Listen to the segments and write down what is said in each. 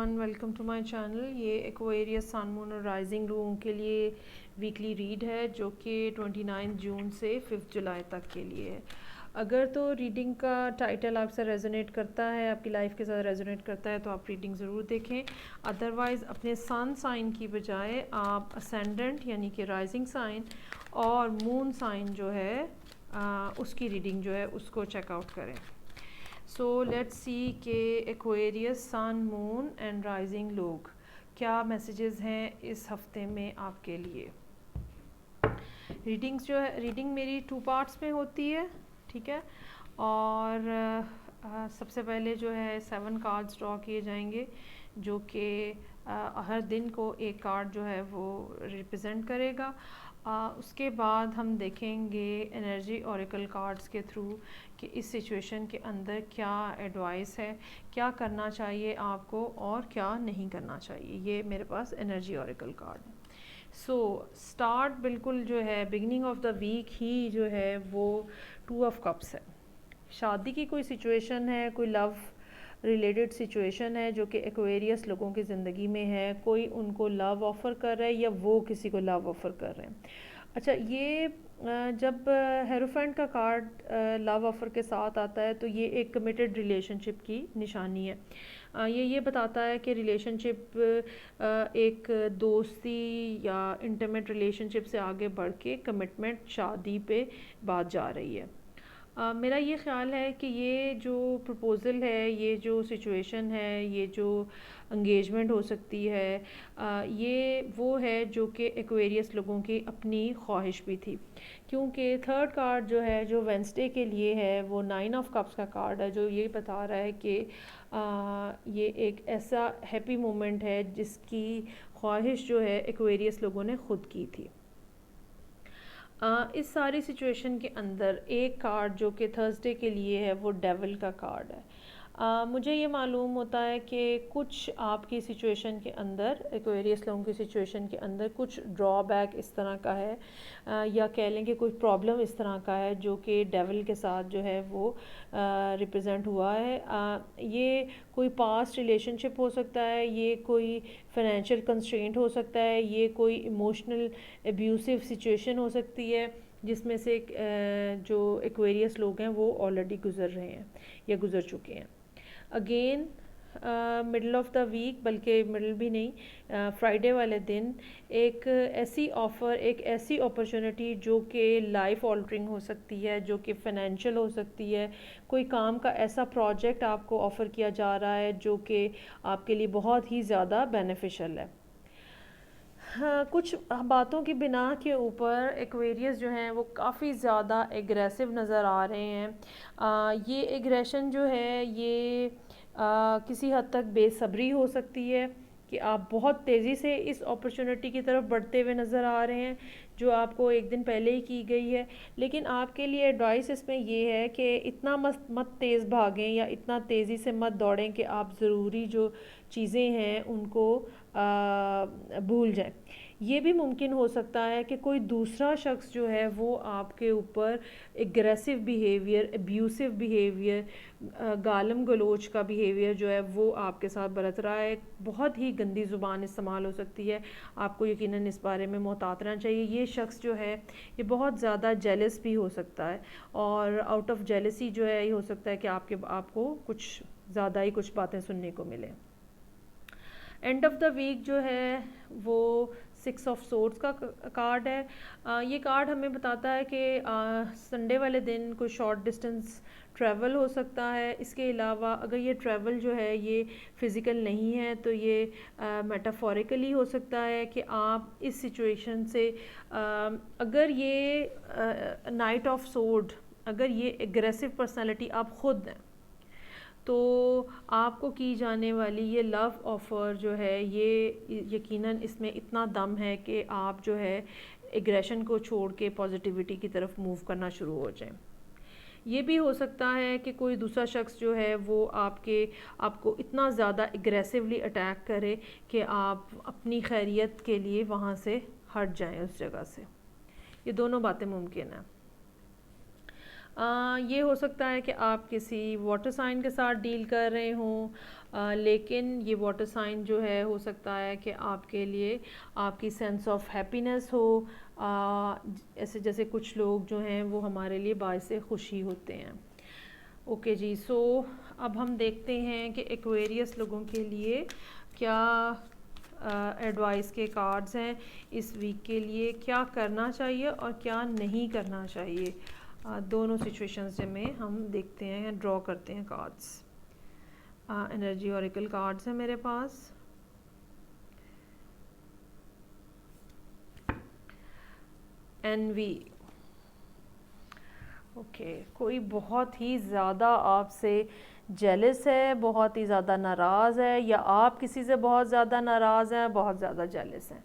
Everyone, welcome to my channel. ये Aquarius sun moon और rising लोगों के लिए वीकली रीड है जो कि 29 जून से 5 जुलाई तक के लिए है। अगर तो रीडिंग का टाइटल आपसे रेजोनेट करता है, आपकी लाइफ के साथ रेजोनेट करता है तो आप रीडिंग ज़रूर देखें। अदरवाइज़ अपने सन साइन की बजाय आप असेंडेंट यानी कि राइजिंग साइन और मून साइन जो है उसकी रीडिंग जो है उसको चेकआउट करें। सो लेट्स सी के Aquarius sun moon and rising लोग क्या मैसेजेस हैं इस हफ्ते में आपके लिए। रीडिंग्स जो है, रीडिंग मेरी 2 पार्ट्स में होती है, ठीक है। और सबसे पहले जो है 7 कार्ड्स ड्रॉ किए जाएंगे जो कि हर दिन को एक कार्ड जो है वो रिप्रेजेंट करेगा। उसके बाद हम देखेंगे एनर्जी ऑरेकल कार्ड्स के थ्रू कि इस सिचुएशन के अंदर क्या एडवाइस है, क्या करना चाहिए आपको और क्या नहीं करना चाहिए। ये मेरे पास एनर्जी ऑरेकल कार्ड है। सो स्टार्ट बिल्कुल जो है बिगिनिंग ऑफ द वीक ही जो है वो 2 ऑफ कप्स है। शादी की कोई सिचुएशन है, कोई लव रिलेटेड सिचुएशन है जो कि एक्वेरियस लोगों की ज़िंदगी में है। कोई उनको लव ऑफ़र कर रहा है या वो किसी को लव ऑफ़र कर रहे हैं। अच्छा, ये जब हेरोफेंट का कार्ड लव ऑफ़र के साथ आता है तो ये एक कमिटेड रिलेशनशिप की निशानी है। ये बताता है कि रिलेशनशिप एक दोस्ती या इंटीमेट रिलेशनशिप से आगे बढ़ के कमिटमेंट, शादी पे बात जा रही है। मेरा ये ख़्याल है कि ये जो प्रपोज़ल है, ये जो सिचुएशन है, ये जो एंगेजमेंट हो सकती है, ये वो है जो कि एक्वेरियस लोगों की अपनी ख्वाहिश भी थी। क्योंकि थर्ड कार्ड जो है जो वेंसडे के लिए है वो 9 ऑफ कप्स का कार्ड है जो ये बता रहा है कि ये एक ऐसा हैप्पी मोमेंट है जिसकी ख्वाहिश जो है एक्वेरियस लोगों ने ख़ुद की थी। इस सारी सिचुएशन के अंदर एक कार्ड जो कि थर्सडे के लिए है वो डेविल का कार्ड है। मुझे ये मालूम होता है कि कुछ आपकी सिचुएशन के अंदर, एक्वेरियस लोगों की सिचुएशन के अंदर कुछ ड्रॉबैक इस तरह का है, या कह लें कि कोई प्रॉब्लम इस तरह का है जो कि डेविल के साथ जो है वो रिप्रेजेंट हुआ है। ये कोई पास्ट रिलेशनशिप हो सकता है, ये कोई फाइनेंशियल कंस्ट्रेंट हो सकता है, ये कोई इमोशनल एब्यूसिव सिचुएशन हो सकती है जिसमें से जो एक्वेरियस लोग हैं वो ऑलरेडी गुजर रहे हैं या गुजर चुके हैं। Again middle of the week, बल्कि मिडल भी नहीं, फ्राइडे वाले दिन एक ऐसी ऑफ़र, एक ऐसी अपॉर्चुनिटी जो कि लाइफ ऑल्टरिंग हो सकती है, जो कि फाइनेंशियल हो सकती है। कोई काम का ऐसा प्रोजेक्ट आपको ऑफ़र किया जा रहा है जो कि आपके लिए बहुत ही ज़्यादा बेनिफिशियल है। हाँ, कुछ बातों की बिना के ऊपर एक्वेरियस जो हैं वो काफ़ी ज़्यादा एग्रेसिव नज़र आ रहे हैं। ये एग्रेशन जो है ये किसी हद तक बेसब्री हो सकती है कि आप बहुत तेज़ी से इस अपॉर्चुनिटी की तरफ बढ़ते हुए नज़र आ रहे हैं जो आपको एक दिन पहले ही की गई है। लेकिन आपके लिए एडवाइस इसमें ये है कि इतना मत तेज़ भागें या इतना तेज़ी से मत दौड़ें कि आप ज़रूरी जो चीज़ें हैं उनको भूल जाएं। ये भी मुमकिन हो सकता है कि कोई दूसरा शख्स जो है वो आपके ऊपर एग्रेसिव बिहेवियर, एब्यूसिव बिहेवियर, गालम गलोच का बिहेवियर जो है वो आपके साथ बरत रहा है। बहुत ही गंदी ज़ुबान इस्तेमाल हो सकती है, आपको यकीनन इस बारे में मुहतात रहना चाहिए। ये शख्स जो है ये बहुत ज़्यादा जेलस भी हो सकता है और आउट ऑफ जेलसी जो है ये हो सकता है कि आपको कुछ ज़्यादा ही कुछ बातें सुनने को मिलें। एंड ऑफ द वीक जो है वो 6 ऑफ सोर्ड्स का कार्ड है। ये कार्ड हमें बताता है कि संडे वाले दिन कोई शॉर्ट डिस्टेंस ट्रैवल हो सकता है। इसके अलावा अगर ये ट्रैवल जो है ये फ़िज़िकल नहीं है तो ये मेटाफोरिकली हो सकता है कि आप इस सिचुएशन से अगर ये नाइट ऑफ सोर्ड, अगर ये एग्रेसिव पर्सनालिटी आप ख़ुद हैं तो आपको की जाने वाली ये लव ऑफ़र जो है ये यकीनन इसमें इतना दम है कि आप जो है एग्रेशन को छोड़ के पॉजिटिविटी की तरफ मूव करना शुरू हो जाएं। ये भी हो सकता है कि कोई दूसरा शख्स जो है वो आपको इतना ज़्यादा एग्रेसिवली अटैक करे कि आप अपनी खैरियत के लिए वहाँ से हट जाएं उस जगह से। ये दोनों बातें मुमकिन हैं। ये हो सकता है कि आप किसी वाटर साइन के साथ डील कर रहे हों, लेकिन ये वाटर साइन जो है हो सकता है कि आपके लिए आपकी सेंस ऑफ हैप्पीनेस हो, ऐसे जैसे कुछ लोग जो हैं वो हमारे लिए बायसे खुशी होते हैं। ओके जी, सो अब हम देखते हैं कि एक्वेरियस लोगों के लिए क्या एडवाइस के कार्ड्स हैं इस वीक के लिए, क्या करना चाहिए और क्या नहीं करना चाहिए। दोनों सिचुएशंस में हम देखते हैं, ड्रॉ करते हैं कार्ड्स। एनर्जी ऑरेकल कार्ड्स हैं मेरे पास। एनवी, ओके, कोई बहुत ही ज़्यादा आपसे जेलस है, बहुत ही ज़्यादा नाराज़ है, या आप किसी से बहुत ज़्यादा नाराज़ हैं, बहुत ज़्यादा जेलस हैं।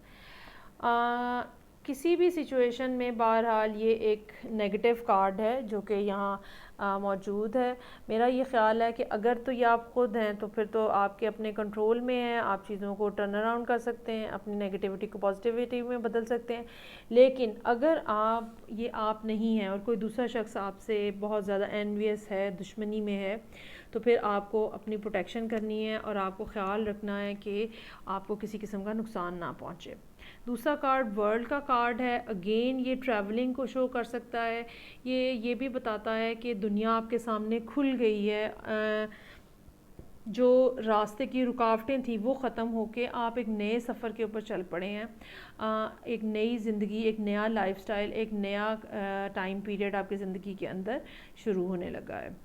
किसी भी सिचुएशन में बहरहाल ये एक नेगेटिव कार्ड है जो कि यहाँ मौजूद है। मेरा ये ख़्याल है कि अगर तो ये आप ख़ुद हैं तो फिर तो आपके अपने कंट्रोल में है, आप चीज़ों को टर्न अराउंड कर सकते हैं, अपनी नेगेटिविटी को पॉजिटिविटी में बदल सकते हैं। लेकिन अगर आप नहीं हैं और कोई दूसरा शख्स आपसे बहुत ज़्यादा एनवियस है, दुश्मनी में है, तो फिर आपको अपनी प्रोटेक्शन करनी है और आपको ख़्याल रखना है कि आपको किसी किस्म का नुकसान ना पहुँचे। दूसरा कार्ड वर्ल्ड का कार्ड है। अगेन ये ट्रैवलिंग को शो कर सकता है। ये भी बताता है कि दुनिया आपके सामने खुल गई है, जो रास्ते की रुकावटें थी वो ख़त्म होके आप एक नए सफ़र के ऊपर चल पड़े हैं। एक नई ज़िंदगी, एक नया लाइफस्टाइल, एक नया टाइम पीरियड आपकी ज़िंदगी के अंदर शुरू होने लगा है।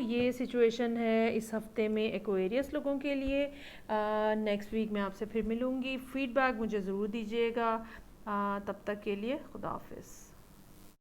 ये सिचुएशन है इस हफ्ते में एक्वेरियस लोगों के लिए। नेक्स्ट वीक मैं आपसे फिर मिलूँगी। फ़ीडबैक मुझे ज़रूर दीजिएगा। तब तक के लिए खुदा हाफ़िज़।